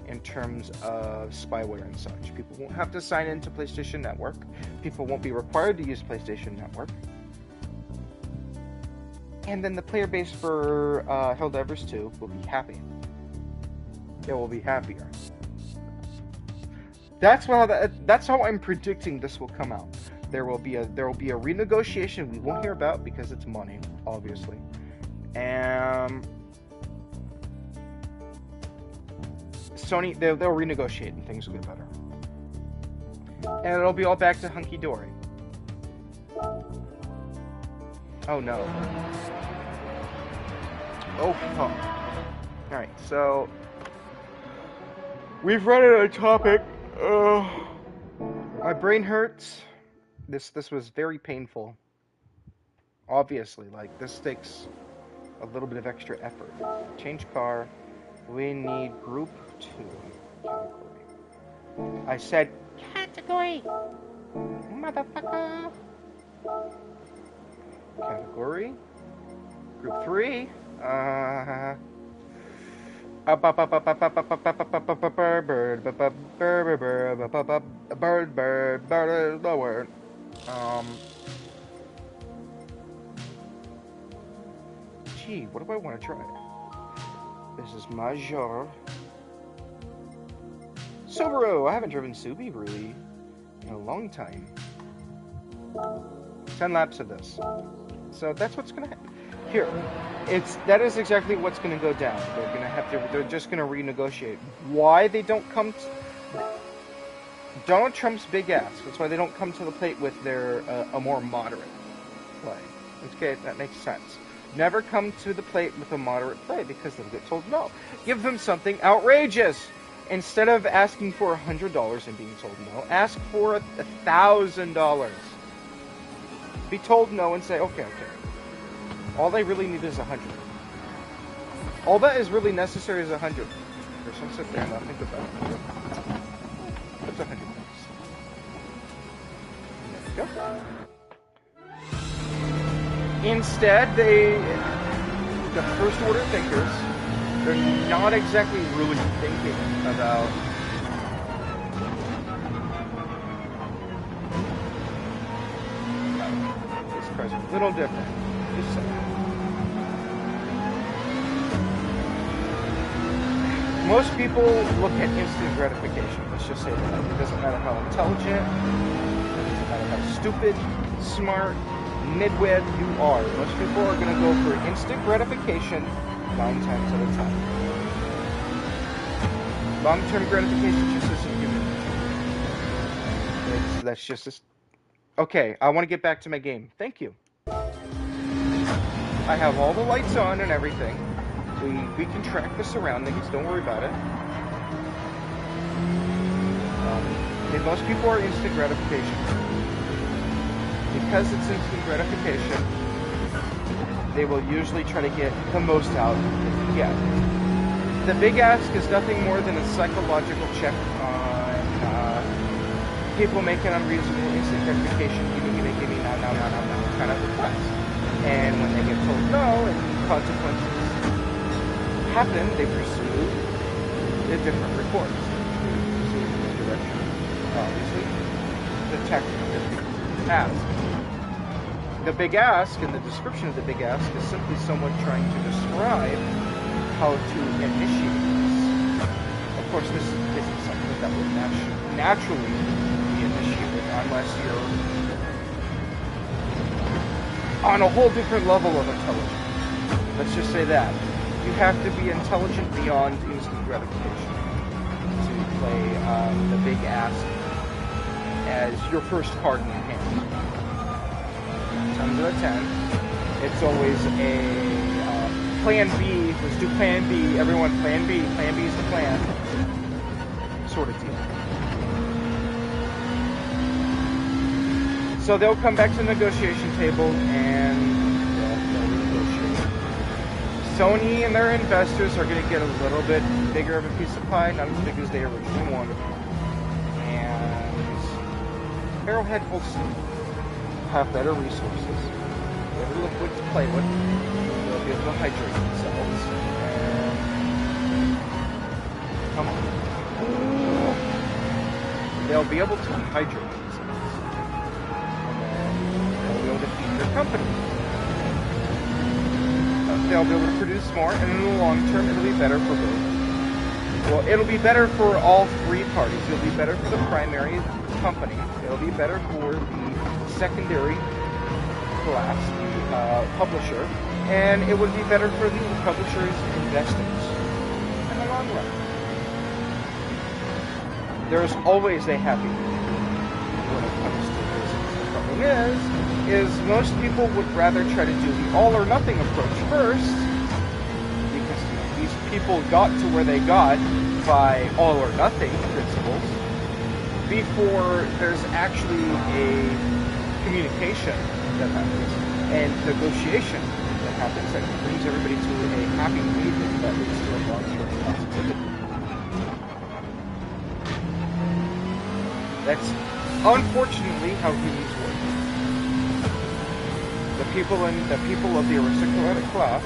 in terms of spyware and such. People won't have to sign into PlayStation Network. People won't be required to use PlayStation Network. And then the player base for Helldivers 2 will be happy. They will be happier. That's how I'm predicting this will come out. There will be a renegotiation we won't hear about because it's money, obviously. And Sony, they'll renegotiate and things will get better. And it'll be all back to hunky-dory. Oh no. Oh fuck. Alright, so we've run out of topic. My brain hurts. This was very painful. Obviously, like, this takes a little bit of extra effort. Change car. We need group 2 category. I said category, motherfucker. Category. Group 3. Bird, lower. Gee, what do I want to try? This is Major. Subaru! I haven't driven Subi really in a long time. 10 laps of this. So that's what's gonna happen. Here. That is exactly what's gonna go down. They're just gonna renegotiate. Why they don't come Donald Trump's big ass. That's why they don't come to the plate with their a more moderate play. Okay, that makes sense. Never come to the plate with a moderate play because they'll get told no. Give them something outrageous. Instead of asking for $100 and being told no, ask for $1,000. Be told no and say, okay. All they really need is 100. All that is really necessary is 100. First, I'll sit there and I'll think about it. What's 100 bucks? There we go. Instead, the first order thinkers, they're not exactly really thinking about this car's a little different. Just saying. Most people look at instant gratification. Let's just say that. It doesn't matter how intelligent, it doesn't matter how stupid, smart, midwit you are. Most people are going to go for instant gratification 9 times at a time. Long-term gratification just isn't human. That's just... Okay, I want to get back to my game. Thank you. I have all the lights on and everything. We can track the surroundings. Don't worry about it. Most people are instant gratification. Because it's instant gratification, they will usually try to get the most out they can get. The big ask is nothing more than a psychological check on people making unreasonable instant gratification, give me, now, kind of request. And when they get told no, and consequences happen, they pursue a different recourse. They pursue a different direction. Obviously, the tactic that people ask. The big ask, and the description of the big ask, is simply someone trying to describe how to initiate this. Of course, this isn't something that would naturally be initiated unless you're on a whole different level of intelligence. Let's just say that. You have to be intelligent beyond instant gratification to play the big ask as your first card in your hand. 10 out of 10. It's always a plan B. Let's do plan B. Everyone, plan B. Plan B is the plan. Sort of deal. So they'll come back to the negotiation table and they'll negotiate. Sony and their investors are going to get a little bit bigger of a piece of pie, not as big as they originally wanted. And Arrowhead will have better resources, better liquid to play with. They'll be able to hydrate themselves. And Come on. They'll be able to dehydrate themselves. And then they'll be able to feed their company. They'll be able to produce more, and in the long term, it'll be better for both. Well, it'll be better for all three parties. It'll be better for the primary company. It'll be better for the secondary class, the publisher, and it would be better for the publisher's investors in the long run. There's always a happy medium when it comes to business. The problem is most people would rather try to do the all or nothing approach first, because these people got to where they got by all or nothing principles before there's actually a communication that happens and negotiation that happens that brings everybody to a happy medium that leads to a long-term positivity. That's unfortunately how humans work. The people of the aristocratic class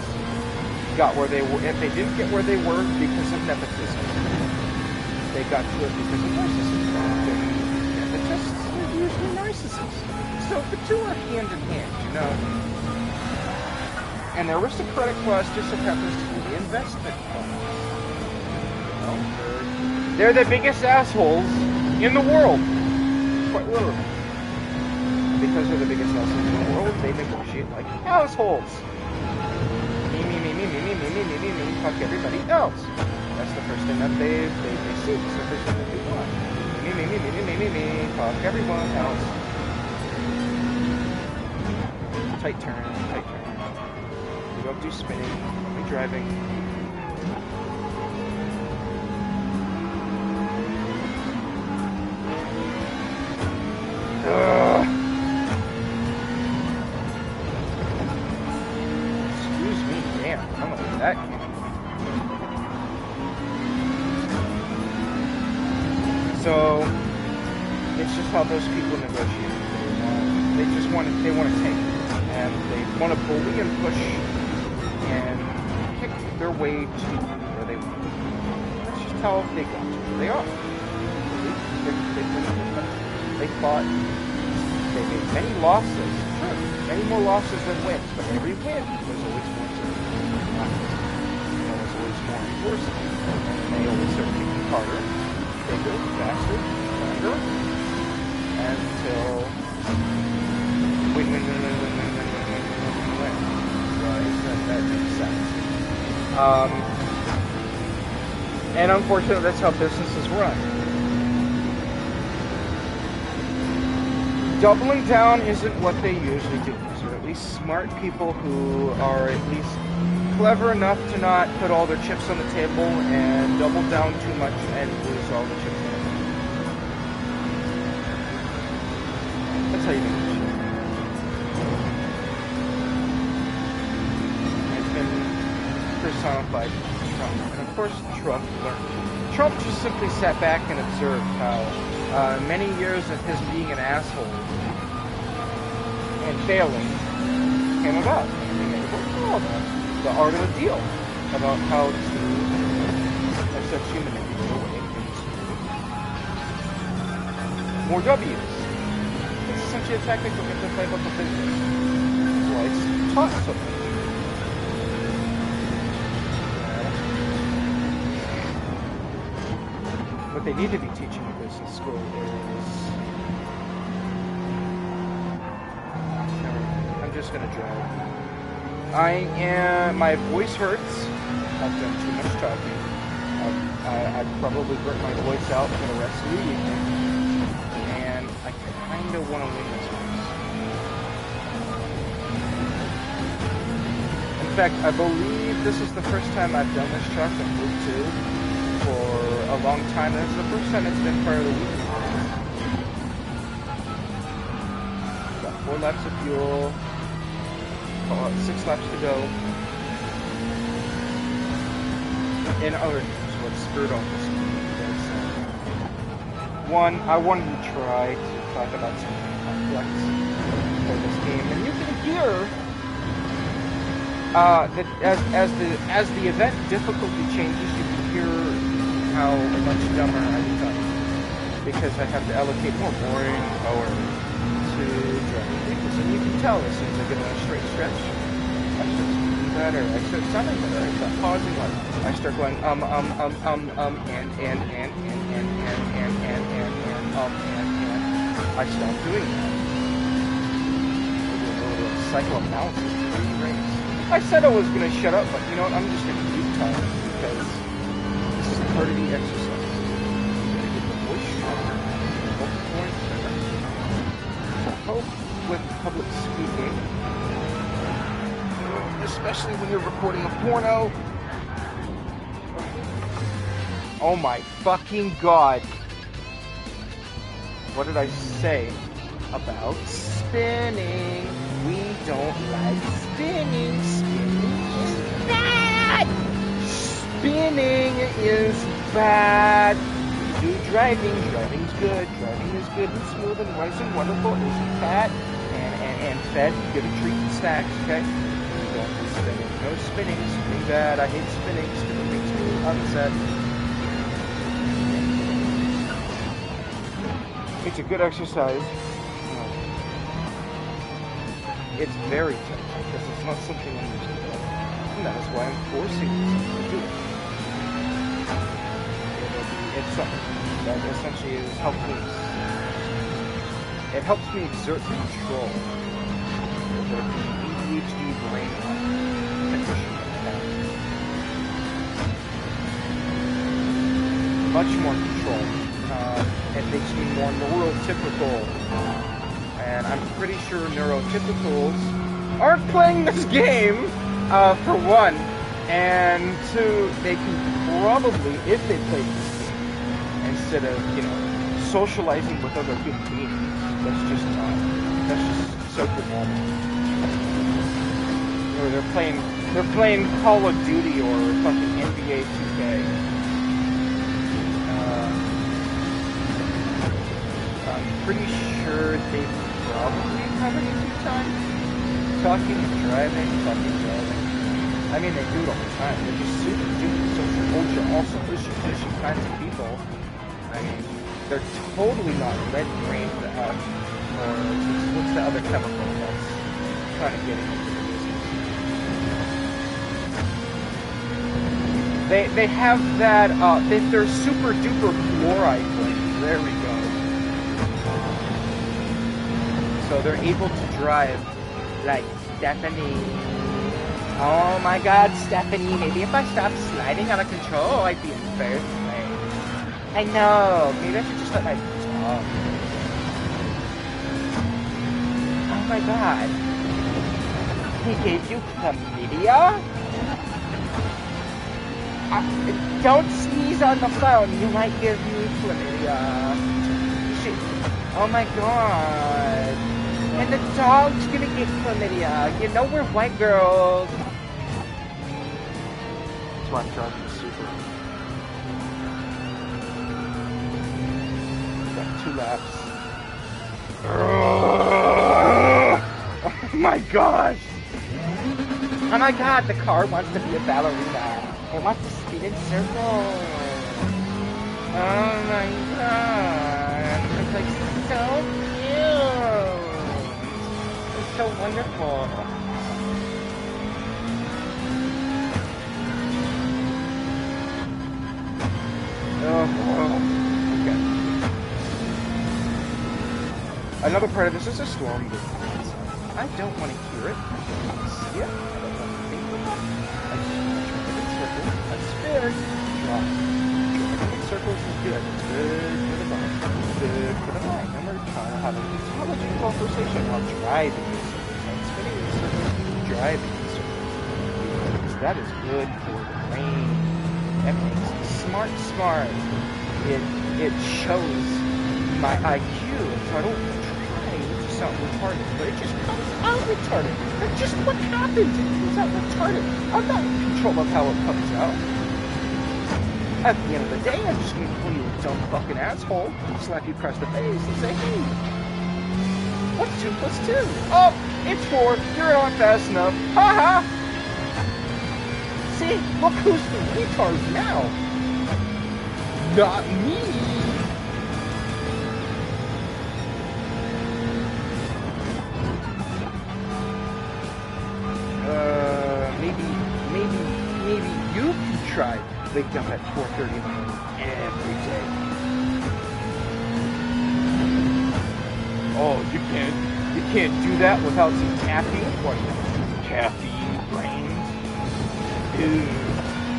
got where they were. If they didn't get where they were because of nepotism, they got to it because of narcissism. Nepotist is usually narcissists. So the two are hand in hand, you know. And the aristocratic class just so happens to be the investment class. You know, they're the biggest assholes in the world, quite literally. Because they're the biggest assholes in the world, they negotiate like households. Me, fuck everybody else. That's the first thing that they see. It's the first thing that they want. Me, fuck everyone else. Tight turn. We don't do spinning, we driving. Excuse me, damn, I don't know where that came from. So, it's just how those people negotiate. They want to take. And they want to bully and push and kick their way to where they want. That's just how they got to where they are. They fought. They made many losses. Sure, many more losses than wins, but every win was always more certain. It was always more enforceable. And they always started kicking harder, bigger, faster, stronger, until win. That makes sense. And unfortunately, that's how businesses run. Doubling down isn't what they usually do. These are at least smart people who are at least clever enough to not put all their chips on the table and double down too much and lose all the chips on the table. That's how you do it. Personified Trump. And of course, Trump learned. Trump just simply sat back and observed how many years of his being an asshole and failing came about. And he made a book called The Art of the Deal, about how to assess human nature away into more W's. It's essentially a tactic to get to play about the business. That's why it's taught so much. What they need to be teaching in business school is... I'm just gonna drive. My voice hurts. I've done too much talking. I've probably burnt my voice out for the rest of the evening. And I kinda want to win this race. In fact, I believe this is the first time I've done this truck in Group 2. For a long time, and it's the first time it's been part of the week. Got 4 laps of fuel, 6 laps to go. In other news, what spurred on this is, one, I wanted to try to talk about something complex for this game, and you can hear that as the event difficulty changes, you can hear how much dumber I become. Because I have to allocate more brain power to driving vehicles. And you can tell as soon as I get on a straight stretch, I start speaking better, I start sounding better, I start pausing like, I start going, and, I stop doing that. A little psychoanalysis for the race. I said I was going to shut up, but you know what, I'm just going to keep talking because this is part of the exercise. You got to get the voice stronger, vocal points better. So hope with public speaking, especially when you're recording a porno. Oh my fucking god. What did I say about spinning? We don't like spinning. Spinning is bad. Spinning is bad. We do driving. Driving's good. Driving is good and smooth and nice and wonderful. It's fat and fed. You get a treat and snacks, okay? Don't do spinning. No spinning. Spinning bad. I hate spinning. Spinning makes me upset. It's a good exercise. It's very tough because it's not something I'm used to doing. And that is why I'm forcing myself to do it. It's something that essentially is helping. It helps me exert control over the ADHD brain condition that I have. Much more control. It makes me more neurotypical. And I'm pretty sure neurotypicals aren't playing this game, for one. And two, they can probably, if they play this game, instead of, you know, socializing with other human beings, that's just so normal. Or they're playing Call of Duty or fucking NBA 2K. I'm pretty sure they probably covered it 2 times. Talking and driving. I mean, they do it all the time. They're just super duper social, ultra, awesome, wishy kinds of people. I mean, they're totally not red-brained, or what's the other chemical that's kind of getting into the business? They have that, they're super duper fluoride brains. There we go. So they're able to drive like Stephanie. Oh my god, Stephanie, maybe if I stopped sliding out of control, I'd be in first place. I know, maybe I should just let my talk. Oh my god. He gave you chlamydia? Don't sneeze on the phone, you might give me chlamydia. Oh my god. And the dog's gonna get chlamydia. You know we're white girls. That's why I'm driving the Super. Got 2 laps. Oh my gosh. Oh my god, the car wants to be a ballerina. It wants to spin in circles. Oh my god. It's like so cute. It's so wonderful. Oh, okay. Another part of this is a storm. I don't want to hear it. I don't want to see it. I don't want to think about it. I just want to drive in circles. I spin. Drop. Driving in circles is good. It's good for the body. It's good for the mind. And we're trying to have an intelligent conversation while driving in circles. Not spinning in circles, driving in circles. Because that is good for the brain. That makes me smart. It shows my IQ, so I don't try to sound retarded, but it just comes out retarded. That's just what happens. It comes out retarded. I'm not in control of how it comes out. At the end of the day, I'm just going to call you a dumb fucking asshole, slap you across the face, and say, hey, what's 2 plus 2? Oh, it's 4. You're not fast enough. Ha ha! See, look who's the retard now. Not me! Maybe you can try wake up at 4:30 in the morning every day. Oh, you can't do that without some caffeine? What? Caffeine brains? Ew.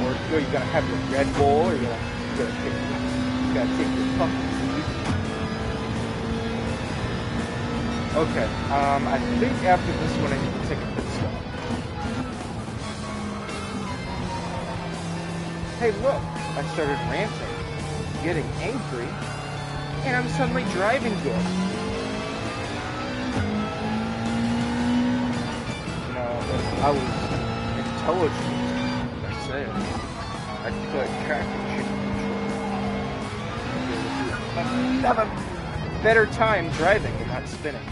Or you gotta have your Red Bull, or you gotta take your puppies. Okay, I think after this one I need to take a pit stop. Hey look, I started ranting, getting angry, and I'm suddenly driving good. You know, if I was intelligent, I said, I'd put traction control. Have a better time driving and not spinning.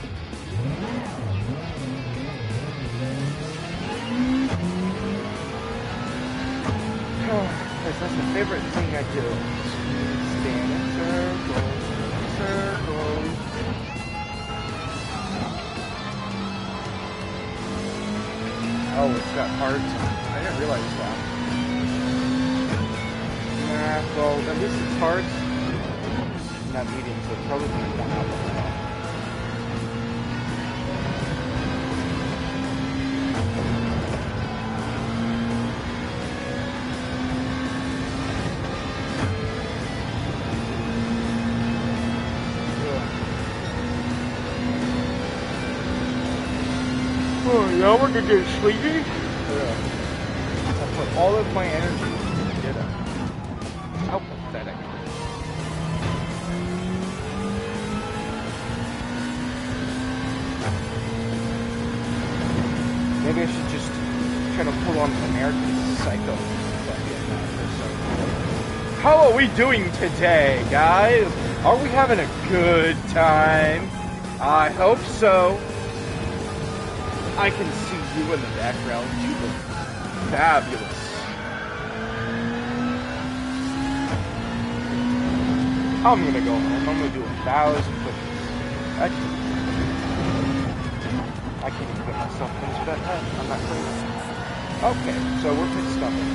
That's my favorite thing I do. Stand in circles, circles. Oh, it's got hearts. I didn't realize that. Nah, well, at least it's hearts. Not medium, so it's probably going to come out by now. Oh, now we're gonna get sleepy? Yeah. I put all of my energy into it. How pathetic. Maybe I should just try to pull on an American Psycho. How are we doing today, guys? Are we having a good time? I hope so. I can see you in the background. You look fabulous. I'm gonna go home. I'm gonna do 1,000 pushes. I can't even get myself into that head. I'm not crazy. Okay, so we're pit stopping.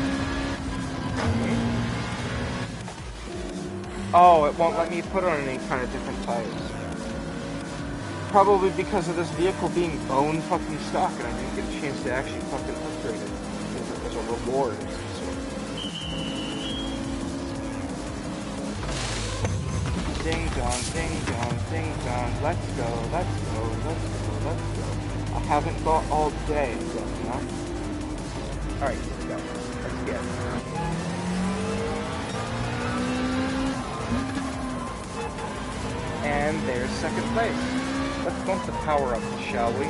Oh, it won't let me put on any kind of different tires. Probably because of this vehicle being bone fucking stock, and I didn't get a chance to actually fucking upgrade it as a reward of some sort. Ding dong, ding dong, ding dong. Let's go, let's go, let's go, let's go. I haven't got all day, so you know. All right, here we go. Let's get it. And there's second place. Let's bump the power up, shall we?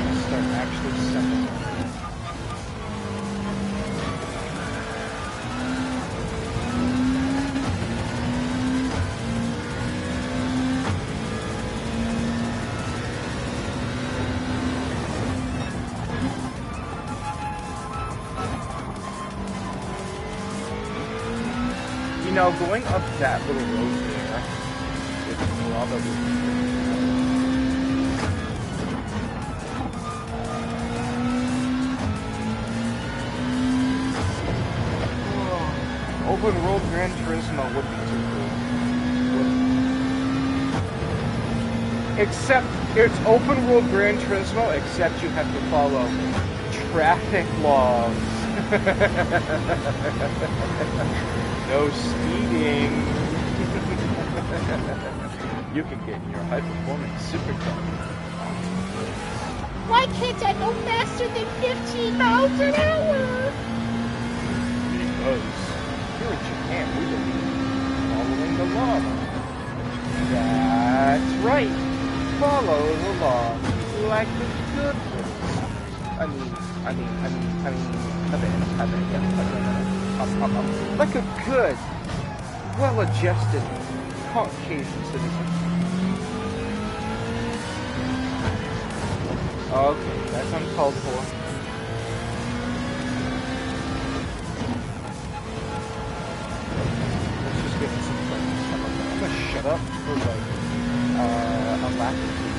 Let's start actually settling. You know, going up that little road there, it's probably open world Gran Turismo would be too cool. Except it's open world Gran Turismo, except you have to follow traffic laws. No speeding. You can get in your high-performance supercar. Why can't I go faster than 15 miles an hour? Because here in Japan, we believe in following the law. That's right. Follow the law like the good ones. Like a good, well-adjusted Caucasian citizen. Okay, that's uncalled for. Let's just get some practice. How about that? I'm gonna shut up for like a lap or two.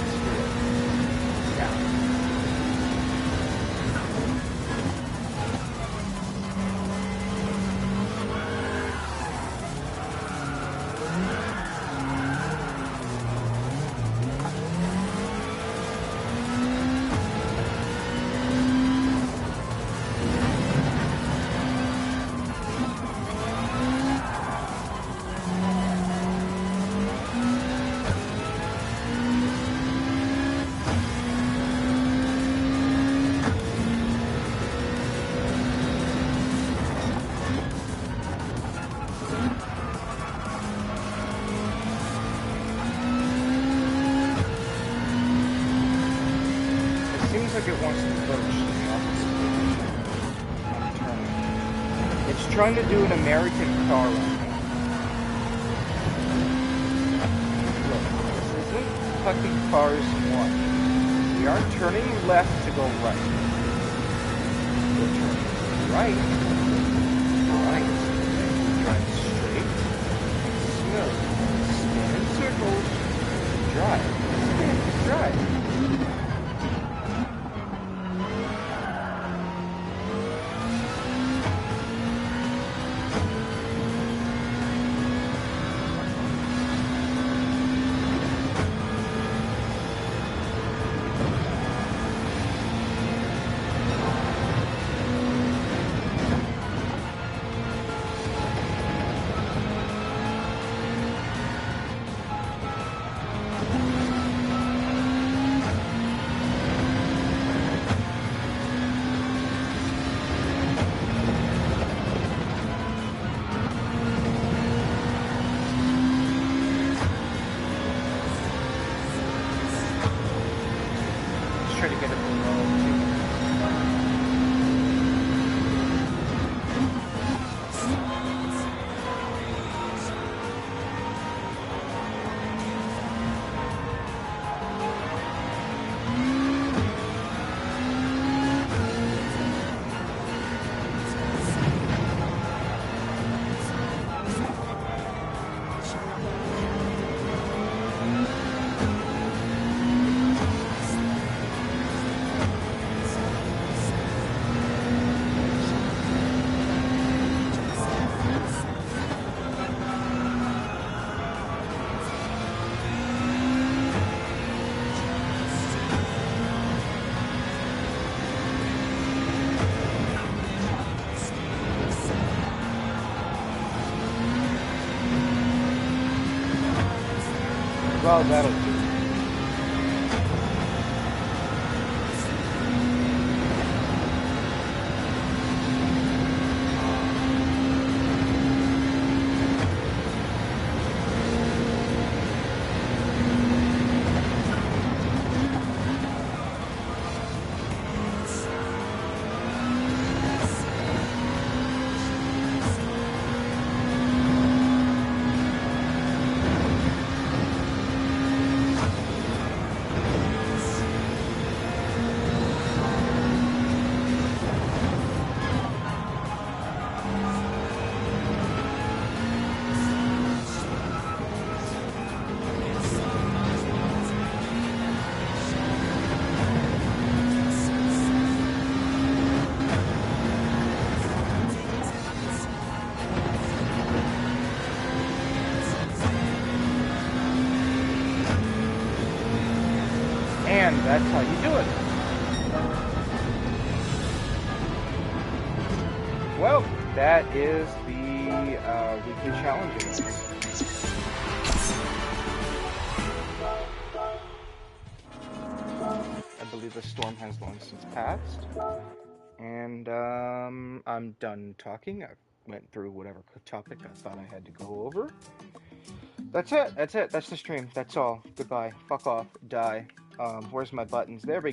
Let's do it. Yeah. Seems like it wants to lurch in the opposite direction. I'm turning. It's trying to do an American car right now. Look, this isn't Puppy Cars 1. We are turning left to go right. We're turning right. Right. Drive straight. Smooth. Spin in circles. Drive. Spin. Drive. Try to get it below 2. Well, that'll do. And that's how you do it. Well, that is the weekly challenges. I believe the storm has long since passed. And I'm done talking. I went through whatever topic I thought I had to go over. That's it. That's it. That's the stream. That's all. Goodbye. Fuck off. Die. Where's my buttons? There we go.